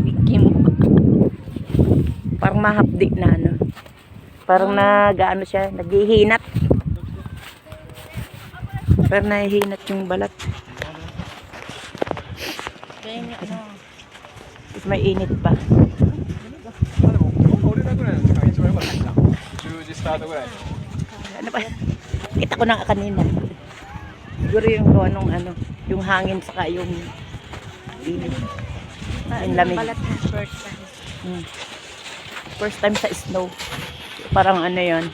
Bikim. Parang mahapdi na ano. Parang nag-ano siya, naghihinat. Pero nahihinat yung balat. May init pa. 俺らぐらいの時間が一番良かったな。10時スタートぐらい。 Ano pa? Kita ko na kanina. Siguro yung anong ano, yung hangin saka yung init. Yung lamig. Balat na first time. First time sa snow. Parang ano yon.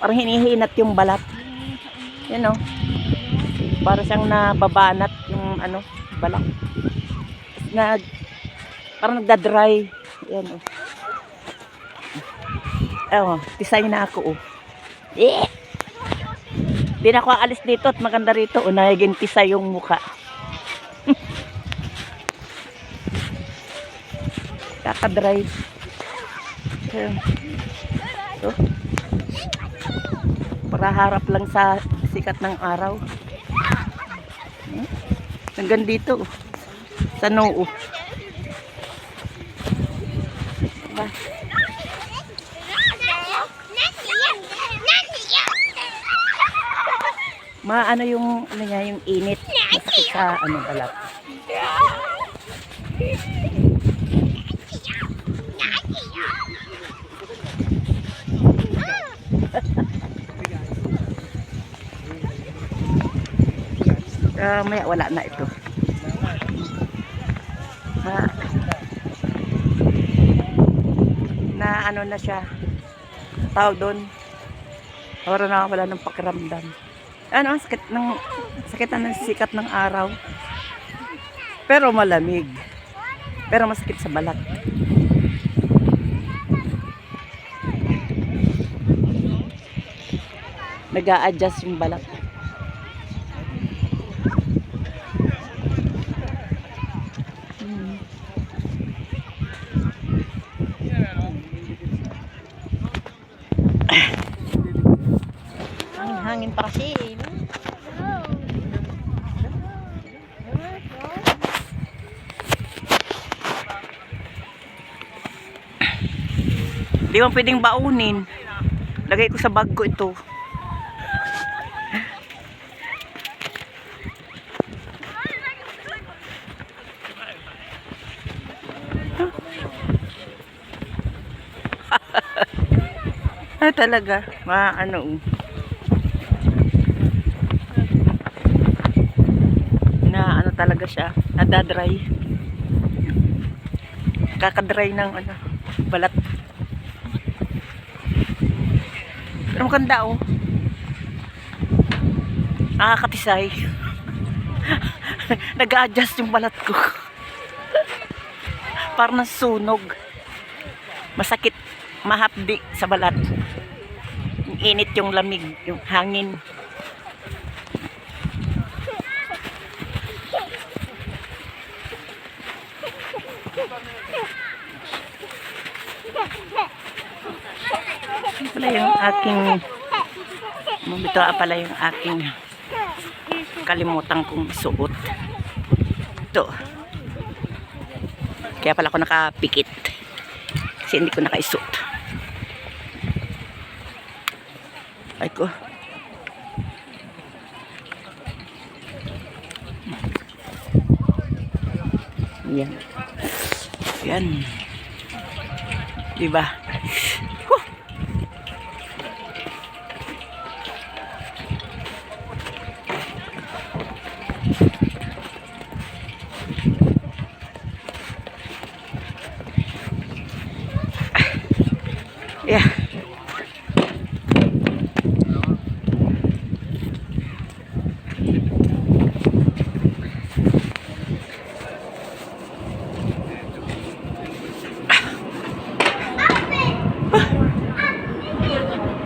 Parang hinihinat yung balat. Yan o. Parang siyang nababanat yung ano, balat. Parang nagda-dry. Yan o. Ewan, tisay na ako o. Eh! Di na ako aalis dito at maganda rito. Unahigin tisay yung mukha. Kakadry. So, para harap lang sa sikat ng araw. Hanggang dito. Sa noo. Diba? Maano yung ano niya, yung init. Masakit sa ano balat. Maya wala na ito. Na ano na siya. Tawag doon. Para na wala ng pakiramdam. Ano, sakit na ng sikat ng araw. Pero malamig. Pero masakit sa balat. Nag-a-adjust yung balat. Hangin pa kasi. Di mo pwedeng baunin. Lagay ko sa bag ko ito. Talaga. Ano. Na ano talaga siya. Nadadry. Kakadry ng ano, balat. Pero maganda oh. Nakakatisay. Nag-a-adjust yung balat ko. Parang nasunog. Masakit. Mahapdi sa balat. Yung init, yung lamig, yung hangin. Pala yung aking ito pala yung aking kalimutan kong suot. Ito. Kaya pala ako nakapikit. Kasi hindi ko nakaisuot. Ay ko. Yan. Yan. Diba? Yeah.